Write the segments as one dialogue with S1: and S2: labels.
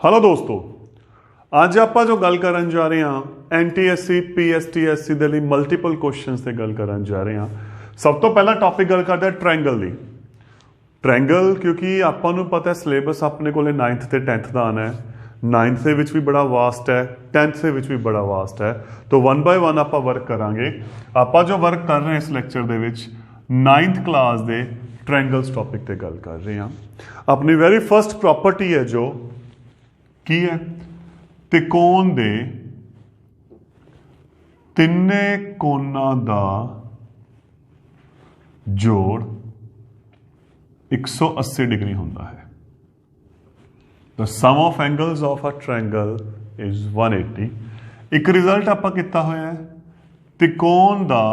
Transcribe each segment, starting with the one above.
S1: Hello दोस्तों, ਅੱਜ ਆਪਾਂ जो गल करन जा रहे हैं NTSC PSTSC ਦੇ ਲਈ ਮਲਟੀਪਲ ਕੁਐਸਚਨਸ ਤੇ ਗੱਲ ਕਰਨ ਜਾ ਰਹੇ ਹਾਂ। ਸਭ ਤੋਂ ਪਹਿਲਾ ਟੌਪਿਕ ਗੱਲ ਕਰਦਾ ਟ੍ਰਾਇੰਗਲ ਦੀ। ट्रायंगल क्योंकि ਆਪਾਂ ਨੂੰ ਪਤਾ है सिलेबस अपने ਕੋਲੇ 9th ਤੇ 10th ਦਾ ਆਣਾ है। 9th ਦੇ ਵਿੱਚ ਵੀ ਬੜਾ ਵਾਸਟ है, 10th ਦੇ ਵਿੱਚ ਵੀ ਬੜਾ ਵਾਸਟ है। तो 1 बाय 1 ਆਪਾਂ ਵਰਕ ਕਰਾਂਗੇ। ਆਪਾਂ ਜੋ ਵਰਕ ਕਰ ਰਹੇ ਹਾਂ ਇਸ ਲੈਕਚਰ ਦੇ ਵਿੱਚ 9th ਕਲਾਸ ਦੇ ट्रायंगल्स टॉपिक ਤੇ ਗੱਲ ਕਰ ਰਹੇ ਹਾਂ। ਆਪਣੀ ਵੈਰੀ ਫਸਟ ਪ੍ਰੋਪਰਟੀ ਹੈ ਜੋ ਕੀ ਹੈ, त्रिकोण दे तिन्ने कोना दा जोड़ 180 डिग्री होता है। The sum of angles of a triangle is 180। एक रिजल्ट आपां कीता होया है, त्रिकोण दा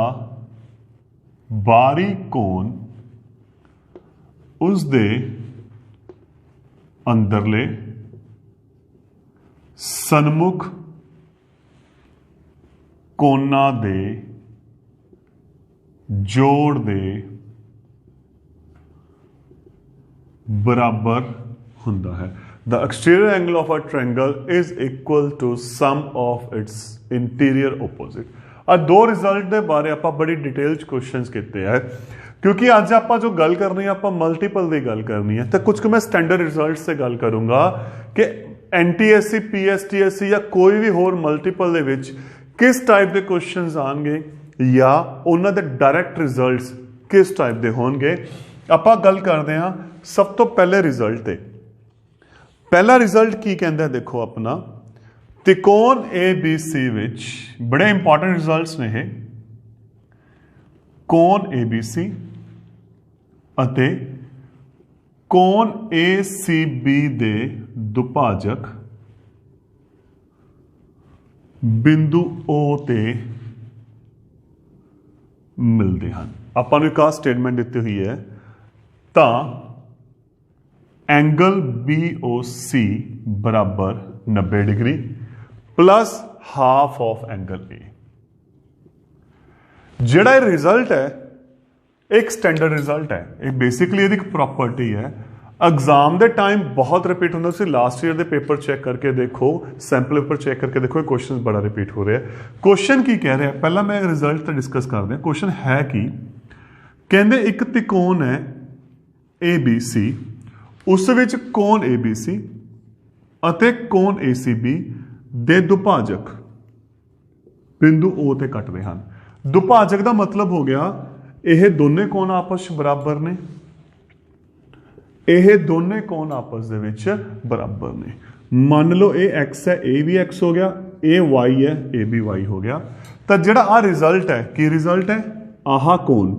S1: बाहरी कोण उस दे अंदरले सन्मुख कोना दे जोड़ दे बराबर हुंदा है। The exterior angle of a triangle is equal to sum of its interior opposite. आ दो रिजल्ट के बारे आप बड़ी डिटेल क्वेश्चंस किए हैं, क्योंकि अज आप जो गल करनी है आप मल्टीपल की गल करनी है। तो कुछ मैं स्टैंडर्ड रिजल्ट से गल करूंगा कि NTSC PSTSC या कोई भी होर मल्टीपल दे विच किस टाइप के क्वेश्चंस आएंगे या उन्होंने दे डायरैक्ट रिजल्ट्स किस टाइप के होंगे। आपां गल करते हैं सब तो पहले रिजल्ट ते। पहला रिजल्ट की कहता है, देखो अपना त्रिकोण ABC विच बड़े इंपॉर्टेंट रिजल्ट्स ने ये। कोण ABC अते कोण ACB दे दुभाजक बिंदु O ते मिलते हैं। आपां नूं एक स्टेटमेंट दी हुई है, तो एंगल BOC बराबर 90 degree plus half of angle A। जिहड़ा रिजल्ट है एक स्टैंडर्ड रिजल्ट है, एक बेसिकली एक प्रॉपर्टी है। एग्जाम के टाइम बहुत रिपीट होंगे। तुसीं लास्ट ईयर के पेपर चैक करके देखो, सैंपल पेपर चैक करके देखो, क्वेश्चन बड़ा रिपीट हो रहा है। क्वेश्चन की कह रहा है, पहला मैं रिजल्ट तो डिस्कस करते हैं। क्वेश्चन है कि कहते एक त्रिकोण है ABC, उस विच कोण ABC अते कोण ACB दे दुभाजक बिंदु O ते कटते हैं। दुभाजक का मतलब हो गया यह दोने कोण आपस बराबर ने, यह दोने कोण आपस दे विच बराबर ने। मान लो ये x है, ए भी x हो गया, ये y है, ए भी y हो गया। तो जिहड़ा आ रिजल्ट है, की रिजल्ट है, आह कोण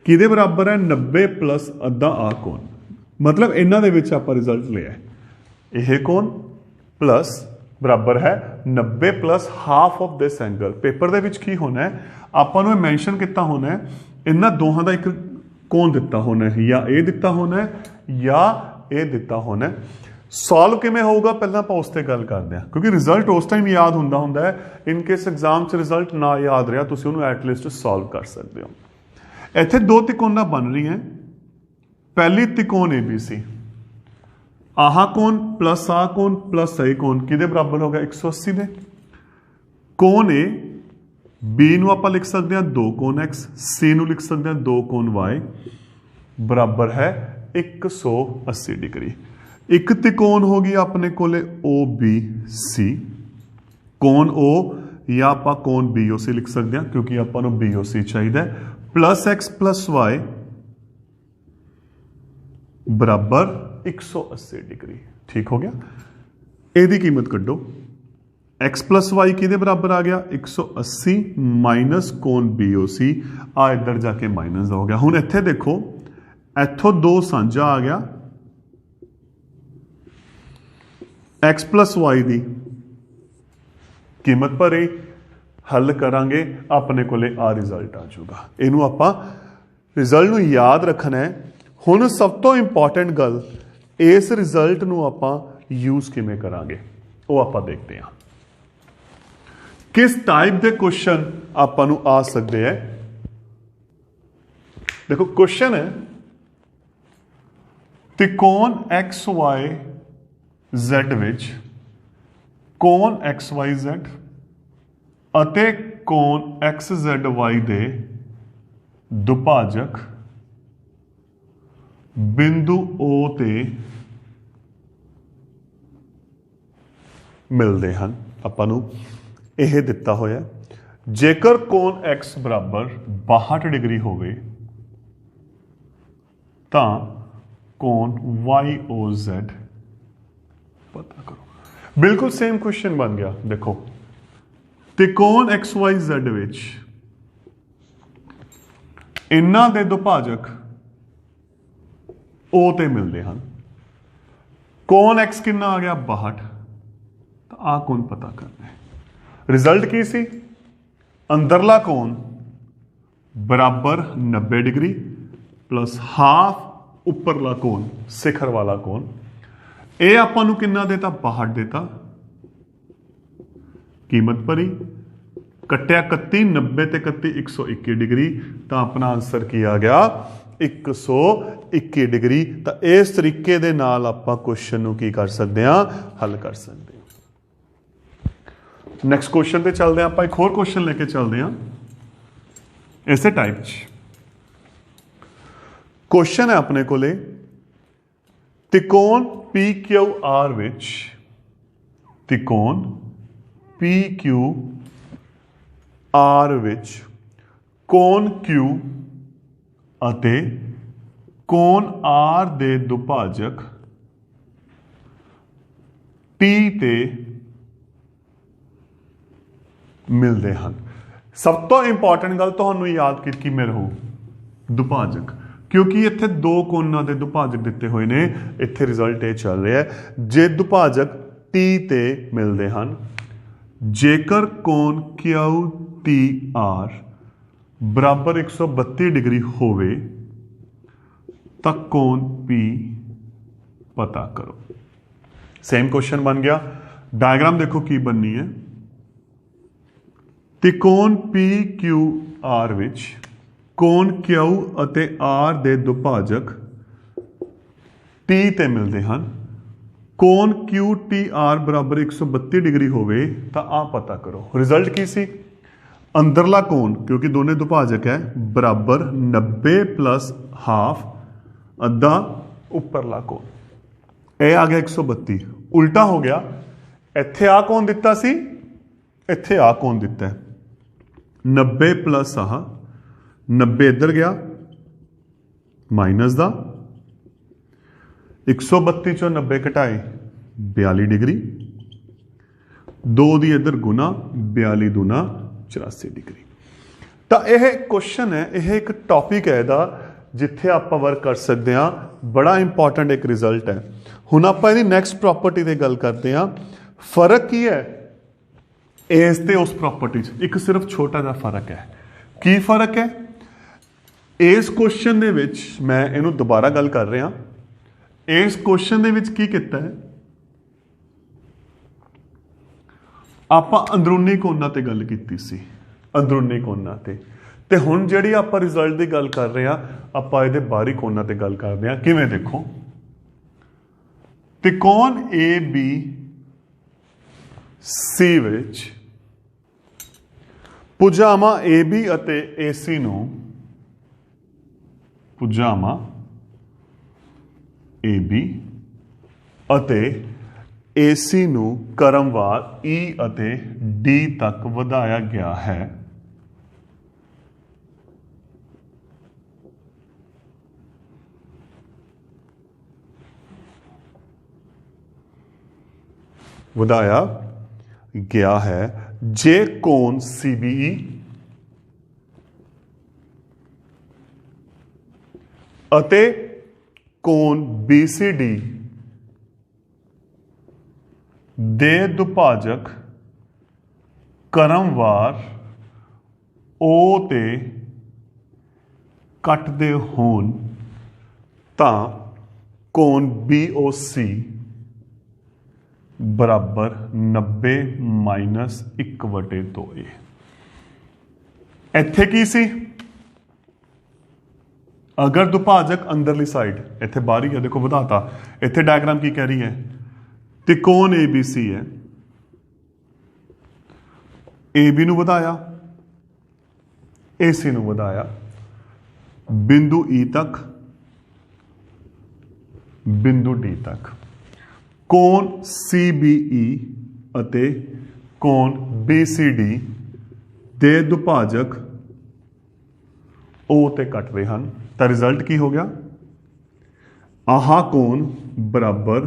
S1: किहदे बराबर है, 90 प्लस अद्धा आ कोण। मतलब इन्हां दे विच आपां रिजल्ट लिया है, यह कोण प्लस बराबर है 90 plus half of this angle. Paper दे विच की होना है, आपां नूं मैंशन किता होना है, इन्हां दोहां दा एक कोण दिता होना है, या ये दिता होना है या ये दिता होना है। सॉल्व किवें होगा पहलां आपां उस ते गल करदे हां, क्योंकि रिजल्ट उस टाइम याद हुंदा है। इन केस एग्जाम च रिजल्ट ना याद रहा तुसीं उहनूं एटलीस्ट सॉल्व कर सकते हो। इत्थे दो त्रिकोणां बन रही हैं। पहली त्रिकोण ABC, आह कोण प्लस आ कोण प्लस ए कोण किहदे बराबर हो गया, 180 दे। कोण ए B नूं आपां लिख सकते हैं 2 कोण X, C नूं लिख सकते हैं 2 कोण Y बराबर है 180 डिग्री। एक त्रिकोण हो गई अपने कोले OBC, कोण O या आपां कोण BOC लिख सकते हैं क्योंकि आपां नूं BOC चाहिए, प्लस X प्लस Y बराबर 180 डिग्री। ठीक हो गया। ਇਹਦੀ कीमत कड्डो, x प्लस वाई किहदे बराबर आ गया, 180 माइनस कोण BOC, आ इधर जाके माइनस हो गया। हुण इत्थे देखो, इत्थों 2 साझा आ गया, x प्लस वाई दी कीमत भरी, हल करांगे अपने कोले आ रिजल्ट आ जाऊगा। इनू आपां रिजल्ट नूं याद रखना है। हुण सब तो इंपॉर्टेंट गल, इस रिजल्ट नूं आपां यूज किवें करांगे वो आपां देखते हैं। किस टाइप के क्वेश्चन आपां नूं आ सकते हैं। देखो क्वेश्चन है त्रिकोण एक्स वाई Z ਵਿੱਚ ਕੋਣ XYZ ਅਤੇ ਕੋਣ XZY ਦੇ ਦੁਭਾਜਕ ਬਿੰਦੂ O ਤੇ ਮਿਲਦੇ ਹਨ। ਆਪਾਂ ਨੂੰ ਇਹ ਦਿੱਤਾ ਹੋਇਆ ਜੇਕਰ ਕੋਣ X ਬਰਾਬਰ 62 ਡਿਗਰੀ ਹੋਵੇ ਤਾਂ ਕੋਣ YOZ ਪਤਾ ਕਰੋ। ਬਿਲਕੁਲ ਸੇਮ ਕੁਐਸਚਨ ਬਣ ਗਿਆ। ਦੇਖੋ ਤੇ ਕੋਣ XYZ ਵਿੱਚ ਇਹਨਾਂ ਦੇ ਦੁਭਾਜਕ O ਤੇ ਮਿਲਦੇ ਹਨ। ਕੋਣ X ਕਿੰਨਾ ਆ ਗਿਆ 62 ਤਾਂ ਆ ਕੋਣ ਪਤਾ ਕਰਨਾ ਹੈ। ਰਿਜ਼ਲਟ ਕੀ ਸੀ ਅੰਦਰਲਾ ਕੋਣ ਬਰਾਬਰ 90 ਡਿਗਰੀ ਪਲੱਸ ਹਾਫ ਉੱਪਰਲਾ ਕੋਣ ਸਿਖਰ ਵਾਲਾ ਕੋਣ ਇਹ ਆਪਾਂ ਨੂੰ ਕਿੰਨਾ ਦੇਤਾ 62 ਦੇਤਾ ਕੀਮਤ ਭਰੀ ਕੱਟਿਆ 31 90 ਤੇ 31 121 ਡਿਗਰੀ ਤਾਂ ਆਪਣਾ ਆਨਸਰ ਕੀ ਆ ਗਿਆ 121 ਡਿਗਰੀ। ਤਾਂ ਇਸ ਤਰੀਕੇ ਦੇ ਨਾਲ ਆਪਾਂ ਕੁਐਸਚਨ ਨੂੰ ਕੀ ਕਰ ਸਕਦੇ ਹਾਂ ਹੱਲ ਕਰ ਸਕਦੇ ਹਾਂ। ਨੈਕਸਟ ਕੁਐਸਚਨ ਤੇ ਚੱਲਦੇ ਹਾਂ। ਆਪਾਂ ਇੱਕ ਹੋਰ ਕੁਐਸਚਨ ਲੈ ਕੇ ਚੱਲਦੇ ਹਾਂ ਇਸੇ ਟਾਈਪ 'ਚ। ਕੁਐਸਚਨ ਹੈ ਆਪਣੇ ਕੋਲੇ ਤਿਕੋਣ PQR ਵਿੱਚ ਤਿਕੋਣ PQR ਵਿੱਚ ਕੋਣ Q ਅਤੇ ਕੋਣ R ਦੇ ਦੁਭਾਜਕ P ਤੇ ਮਿਲਦੇ ਹਨ। ਸਭ ਤੋਂ ਇੰਪੋਰਟੈਂਟ ਗੱਲ ਤੁਹਾਨੂੰ ਯਾਦ ਕੀ ਮੇਰੇ ਹੋ ਦੁਭਾਜਕ ਕਿਉਂਕਿ ਇੱਥੇ ਦੋ ਕੋਣਾਂ ਦੇ ਦੁਭਾਜਕ ਦਿੱਤੇ ਹੋਏ ਨੇ। ਇੱਥੇ ਰਿਜ਼ਲਟ ਇਹ ਚੱਲ ਰਿਹਾ ਹੈ ਜੇ ਦੁਭਾਜਕ T ਤੇ ਮਿਲਦੇ ਹਨ ਜੇਕਰ ਕੋਣ QTR ਬਰਾਬਰ 132 ਡਿਗਰੀ ਹੋਵੇ ਤਾਂ ਕੋਣ P ਪਤਾ ਕਰੋ। ਸੇਮ ਕੁਐਸਚਨ ਬਣ ਗਿਆ। ਡਾਇਗਰਾਮ ਦੇਖੋ ਕੀ ਬਣਨੀ ਹੈ। ਤਿਕੋਣ PQR ਵਿੱਚ ਕੋਣ Q ਅਤੇ R ਦੇ ਦੁਭਾਜਕ T ਤੇ ਮਿਲਦੇ ਹਨ। ਕੋਣ QTR ਬਰਾਬਰ 132 ਡਿਗਰੀ ਹੋਵੇ ਤਾਂ ਆ ਪਤਾ ਕਰੋ। ਰਿਜ਼ਲਟ ਕੀ ਸੀ ਅੰਦਰਲਾ ਕੋਣ ਕਿਉਂਕਿ ਦੋਨੇ ਦੁਭਾਜਕ ਹੈ ਬਰਾਬਰ 90 ਪਲੱਸ ਹਾਫ ਅੱਧਾ ਉੱਪਰਲਾ ਕੋਣ ਇਹ ਆ ਗਿਆ 132 ਉਲਟਾ ਹੋ ਗਿਆ। ਇੱਥੇ ਆ ਕੋਣ ਦਿੱਤਾ ਸੀ ਇੱਥੇ ਆ ਕੋਣ ਦਿੱਤਾ 90 ਪਲੱਸ ਆਹ 90 ਇੱਧਰ ਗਿਆ ਮਾਈਨਸ ਦਾ 132 ਚੋਂ 90 ਘਟਾਏ 42 ਡਿਗਰੀ 2 ਦੀ ਇੱਧਰ ਗੁਣਾ 42 ਦੂਣਾ 84 ਡਿਗਰੀ। ਤਾਂ ਇਹ ਕੁਐਸਚਨ ਹੈ ਇਹ ਇੱਕ ਟੌਪਿਕ ਹੈ ਇਹਦਾ ਜਿੱਥੇ ਆਪਾਂ ਵਰਕ ਕਰ ਸਕਦੇ ਹਾਂ। ਬੜਾ ਇੰਪੋਰਟੈਂਟ ਇੱਕ ਰਿਜ਼ਲਟ ਹੈ। ਹੁਣ ਆਪਾਂ ਇਹਦੀ ਨੈਕਸਟ ਪ੍ਰੋਪਰਟੀ ਤੇ ਗੱਲ ਕਰਦੇ ਹਾਂ। ਫਰਕ ਕੀ ਹੈ ਇਸ ਤੇ ਉਸ ਪ੍ਰੋਪਰਟੀ 'ਚ ਇੱਕ ਸਿਰਫ ਛੋਟਾ ਜਿਹਾ ਫਰਕ ਹੈ। ਕੀ ਫਰਕ ਹੈ ਇਸ ਕੁਐਸਚਨ ਦੇ ਵਿੱਚ ਮੈਂ ਇਹਨੂੰ ਦੁਬਾਰਾ ਗੱਲ ਕਰ ਰਿਹਾ। ਇਸ ਕੁਐਸਚਨ ਦੇ ਵਿੱਚ ਕੀ ਕੀਤਾ ਹੈ ਆਪਾਂ ਅੰਦਰੂਨੀ ਕੋਣਾਂ ਤੇ ਗੱਲ ਕੀਤੀ ਸੀ ਅੰਦਰੂਨੀ ਕੋਣਾਂ ਤੇ ਹੁਣ ਜਿਹੜੀ ਆਪਾਂ ਰਿਜ਼ਲਟ ਦੀ ਗੱਲ ਕਰ ਰਹੇ ਹਾਂ ਆਪਾਂ ਇਹਦੇ ਬਾਹਰੀ ਕੋਣਾਂ ਤੇ ਗੱਲ ਕਰਦੇ ਹਾਂ। ਕਿਵੇਂ ਦੇਖੋ ਤਿਕੋਣ ABC ਵਿੱਚ ਭੁਜਾਵਾਂ AB ਅਤੇ AC ਨੂੰ ਭੁਜਾਵਾਂ AB ਅਤੇ AC ਨੂੰ ਕ੍ਰਮਵਾਰ E ਅਤੇ D ਤੱਕ ਵਧਾਇਆ ਗਿਆ ਹੈ। ਵਧਾਇਆ ਗਿਆ ਹੈ ਜੇ ਕੋਣ CBE ਅਤੇ ਕੋਣ BCD ਦੇ ਦੁਭਾਜਕ ਕ੍ਰਮਵਾਰ O ਤੇ ਕੱਟਦੇ ਹੋਣ ਤਾਂ ਕੋਣ BOC बराबर 90 माइनस 1/2 इत्थे की सी अगर दुभाजक अंदरली साइड इत्थे बाहरी है देखो बताता इत्थे डायग्राम की कह रही है त्रिकोण ABC है, AB ਨੂੰ ਵਧਾਇਆ, AC ਨੂੰ ਵਧਾਇਆ, ਬਿੰਦੂ E ਤੱਕ, ਬਿੰਦੂ D ਤੱਕ। ਕੋਣ CBE ਅਤੇ ਕੋਣ BCD ਦੇ ਦੁਭਾਜਕ O ਤੇ ਕੱਟਦੇ ਹਨ, ਤਾਂ ਰਿਜ਼ਲਟ ਕੀ ਹੋ ਗਿਆ? ਆਹ ਕੋਣ ਬਰਾਬਰ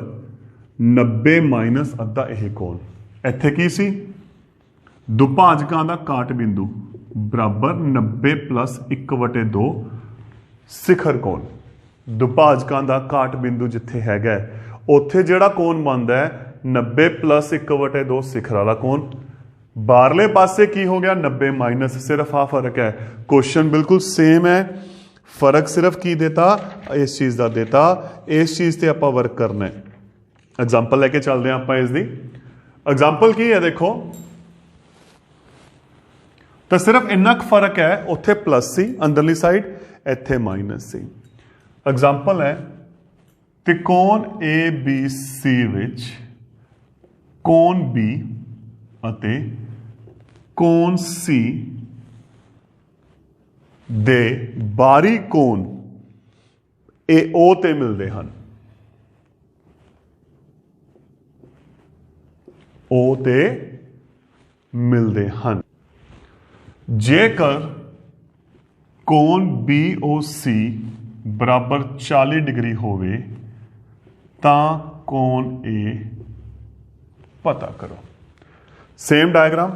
S1: 90 ਮਾਈਨਸ ਅੱਧਾ ਇਹ ਕੋਣ। ਇੱਥੇ ਕੀ ਸੀ? ਦੁਭਾਜਕਾਂ ਦਾ ਕਾਟ ਬਿੰਦੂ ਬਰਾਬਰ 90 ਪਲੱਸ 1/2 ਸਿਖਰ ਕੋਣ। ਦੁਭਾਜਕਾਂ ਦਾ ਕਾਟ ਬਿੰਦੂ ਜਿੱਥੇ ਹੈਗਾ ਉੱਥੇ ਜਿਹੜਾ ਕੋਣ ਬਣਦਾ ਹੈ 90 ਪਲੱਸ 1/2 ਸਿਖਰ ਵਾਲਾ ਕੋਣ। ਬਾਹਰਲੇ ਪਾਸੇ ਕੀ ਹੋ ਗਿਆ? 90 ਮਾਈਨਸ, ਸਿਰਫ ਆ ਫਰਕ ਹੈ। क्वेश्चन बिल्कुल सेम है, फर्क सिर्फ की देता इस चीज़ का देता, इस चीज़ से आप वर्क करना है। एग्जाम्पल लेके चलते हैं आप इसकी। एग्जाम्पल की है देखो, तो सिर्फ इन्ना क फर्क है, उत्थे प्लस सी अंदरली साइड, इत्थे माइनस सी। एग्जाम्पल है त्रिकोण ABC विच कोण B अते कोण C ਦੇ ਬਾਹਰੀ ਕੋਣ ਇਹ O ਤੇ ਮਿਲਦੇ ਹਨ, O ਤੇ ਮਿਲਦੇ ਹਨ। ਜੇਕਰ ਕੋਣ BOC ਬਰਾਬਰ 40 ਡਿਗਰੀ ਹੋਵੇ ਤਾਂ ਕੋਣ A ਪਤਾ ਕਰੋ। ਸੇਮ ਡਾਇਗਰਾਮ,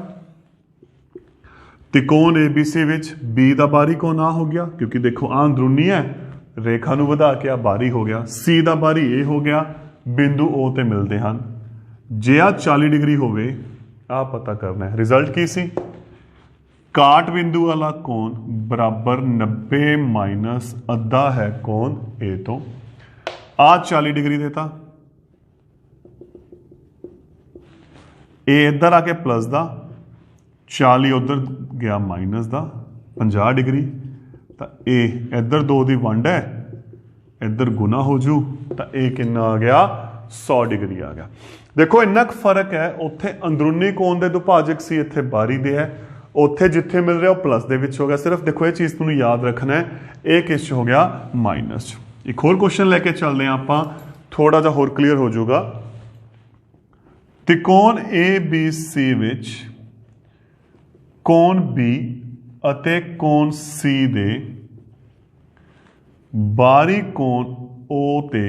S1: त्रिकोण ABC विच B का बाहरी कोण आ हो गया, क्योंकि देखो आ अंदरूनी है, रेखा नूं वधा के आ बाहरी हो गया। C का बाहरी A हो गया, बिंदु O ते मिलते हैं। जे आ 40 डिग्री होवे आ पता करना है। रिजल्ट की सी? काट बिंदु वाला कोण बराबर 90 माइनस अद्धा है कोण A तो। आ 40 डिग्री देता, A इधर आके प्लस का, 40 उधर गया माइनस का, 50 डिग्री, तो ए इधर 2 की वंड है, इधर गुना हो जू, तो ए कितना आ गया? 100 डिग्री आ गया। देखो इन्ना क फर्क है, उत्थे अंदरूनी कोण दे दुभाजक सी, इत्थे बाहरी दे है, उत्थे जिथे मिल रहा प्लस दे विच हो गया। सिर्फ देखो ये चीज़ तुहानूं याद रखना है, ये किस हो गया? माइनस। एक होर क्वेश्चन लैके चलते हैं आपां, थोड़ा जा होर क्लीयर हो जाऊगा। त्रिकोण ABC विच कोण B अते कोण C दे बाहरी कोण O ते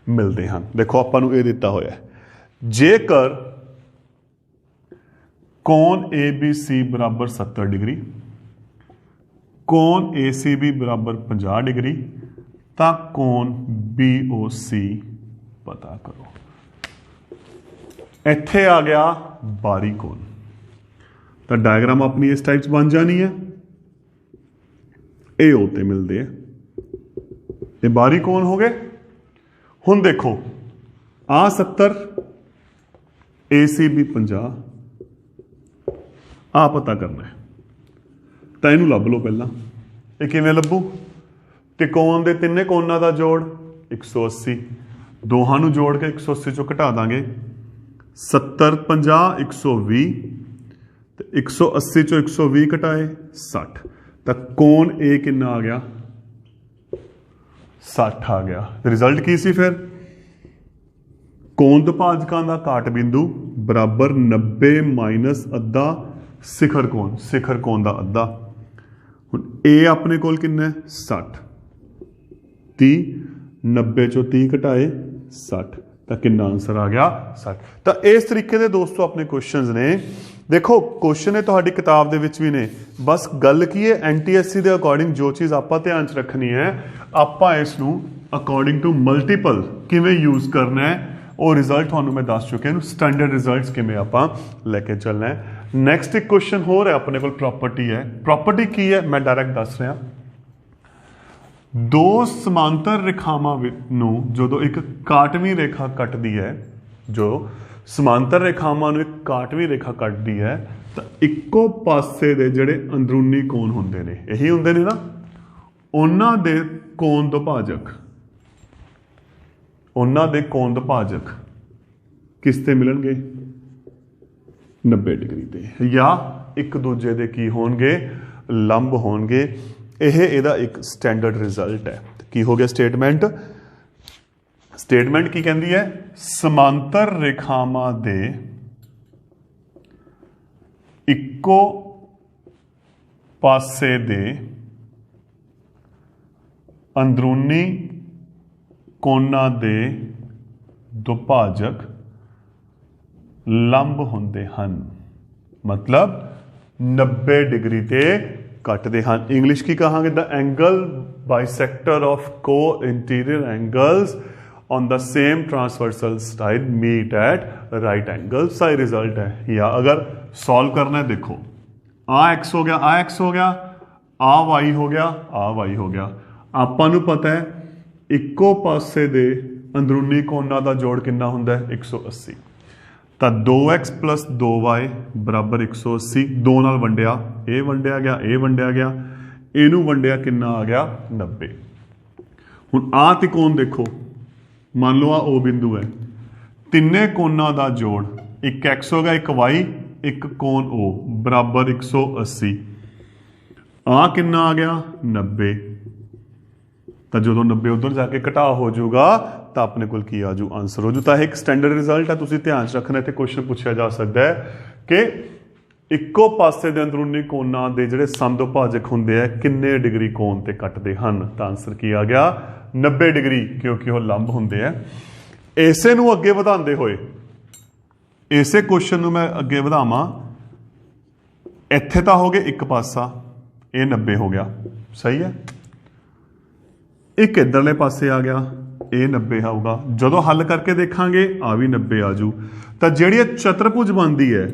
S1: मिलते हैं। देखो आपां नूं ये दिता होया है, जेकर कोण ABC बराबर 70 डिग्री, कोण ACB बराबर 50 डिग्री, तां कोण BOC पता करो। इत्थे आ गया बाहरी कोण, तो डायग्राम अपनी इस टाइप बन जानी है। ए O ते मिलते हैं, ये बाहरी कोण हो गए। हुण देखो आ 70, ACB 50, आ पता करना है, तो इनू लभ लो पहला। ये किवें लभू? त्रिकोण के तिने कोणों का जोड़ 180, दोहां नूं जोड़ के 180 चों घटा दांगे, 70 50 120, तो 180 चो 120 घटाए 60, तो कोण A कितना आ गया? 60 आ गया। रिजल्ट की सी फिर? कोण दुभाजकां दा काट बिंदु बराबर 90 माइनस अद्धा सिखर कोण, सिखर कोण दा अद्धा। हुण A अपने कोल कितना है? 60, 30, 90 चो 30 घटाए 60, तो कितना आंसर आ गया? 60। तो इस तरीके के दोस्तों अपने क्वेश्चंस ने। देखो क्वेश्चन है तुहाडी किताब दे विच भी ने, बस गल की है NTSC के अकॉर्डिंग जो चीज़ आपां ध्यान च रखनी है, आपां इसनूं अकॉर्डिंग टू मल्टीपल किवें यूज़ करना है, और रिजल्ट तुहानूं मैं दस चुके हैं। स्टैंडर्ड रिजल्ट्स किवें आपां लैके चलना है। नैक्सट एक क्वेश्चन हो रहा अपने कोल प्रॉपर्टी है। प्रॉपर्टी की है मैं डायरैक्ट दस रहा। दो समांतर रेखावां नूं जदों एक काटवीं रेखा कटदी है, जो समांतर रेखावां नूं एक काटवीं रेखा कटदी है, तो इक्को पासे दे जिहड़े अंदरूनी कोण हुंदे ने, यही हुंदे ने ना, उन्हां दे कोण दुभाजक ਉਹਨਾਂ ਦੇ ਕੋਣ ਦੁਭਾਜਕ ਕਿਸ ਤੇ ਮਿਲਣਗੇ 90 ਡਿਗਰੀ ਤੇ ਜਾਂ ਇੱਕ ਦੂਜੇ ਦੇ ਕੀ ਹੋਣਗੇ ਲੰਬ ਹੋਣਗੇ। ਇਹ ਇਹਦਾ ਇੱਕ ਸਟੈਂਡਰਡ ਰਿਜ਼ਲਟ ਹੈ। ਕੀ ਹੋ ਗਿਆ ਸਟੇਟਮੈਂਟ ਕੀ ਕਹਿੰਦੀ ਹੈ ਸਮਾਂਤਰ ਰੇਖਾਵਾਂ ਦੇ ਇੱਕੋ ਪਾਸੇ ਦੇ ਅੰਦਰੂਨੀ ਕੋਣਾਂ ਦੇ ਦੁਭਾਜਕ ਲੰਬ ਹੁੰਦੇ ਹਨ मतलब 90 डिग्री ते कटते हैं। इंग्लिश की कहांगे द एंगल बाइसेक्टर ऑफ को interior angles on the same transversal side meet at right angle. सही रिजल्ट है। या अगर सॉल्व करना है देखो आ एक्स हो गया आ एक्स हो गया आ वाई हो गया आ वाई हो गया। आपां नूं पता है इक्को पासे दे अंदरूनी कोणां दा जोड़ कितना हुंदा है 180 तो 2x प्लस 2y बराबर 180 दो नाल वंडिया ये वंडिया गया इनू वंडिया कितना आ गया 90। हुण आ त्रिकोण देखो मान लो आ ओ बिंदु है तिन्ने कोणां दा जोड़ एक x हो गया एक y एक कोण o बराबर 180 आ कितना आ गया 90। तो जो 90 उधर जाके घटा हो जाऊगा तो अपने को की आजू आंसर हो जू। तो एक स्टैंडर्ड रिजल्ट है तुसीं ध्यान च रखना। इत्थे क्वेश्चन पूछा जा सकता है कि इक्को पासे दे अंदरूनी कोणां दे जिहड़े समदुभाजक हुंदे आ किन्ने डिग्री कोण ते कटदे हन। तो आंसर की आ गया 90 डिग्री क्योंकि वो लंब हुंदे आ। इसे नूं अगे वधांदे होए इसे क्वेश्चन नूं मैं अगे वधावां इत्थे तां हो गए एक पासा ये 90 हो गया सही है एक इधरले पासे आ गया ये 90 आऊगा। जो हल करके देखांगे आ भी 90 आजू। तो जिहड़ी चतुर्भुज बनती है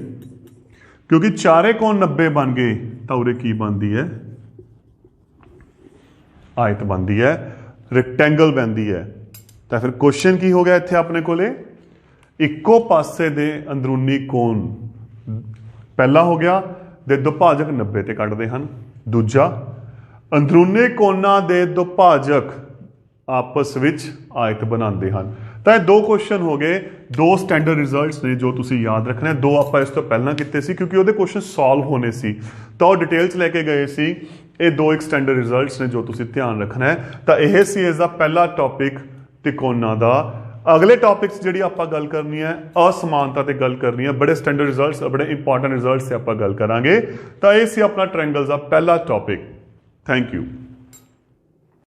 S1: क्योंकि चारे कोण 90 बन गए तो उरे की बनती है आयत बनती है रेक्टेंगल बनती है। तो फिर क्वेश्चन की हो गया इत्थे अपने कोले इक्को पासे दे अंदरूनी कोण पहला हो गया दे दुभाजक 90 ते कटदे हन। दूजा अंदरूनी कोणां दे दुभाजक आपस विच आयत बनाते हैं। तो ये दो क्वेश्चन हो गए दो स्टैंडर्ड रिजल्ट्स ने जो तुसी याद रखना है। दो आप इस तो पहला किए सी क्योंकि वो क्वेश्चन सॉल्व होने सी तो डिटेल च लेके गए सी। ये दो एक स्टैंडर्ड रिजल्ट्स ने जो तुसी ध्यान रखना है। तो यह सी इसका पहला टॉपिक त्रिकोणां दा। अगले टॉपिक्स जी आप गल करनी है असमानता ते गल करनी है। बड़े स्टैंडर्ड रिजल्ट्स बड़े इंपॉर्टेंट रिजल्ट्स से आप गल करांगे। तो यह सी अपना ट्रायंगल्स का पहला टॉपिक। Thank you.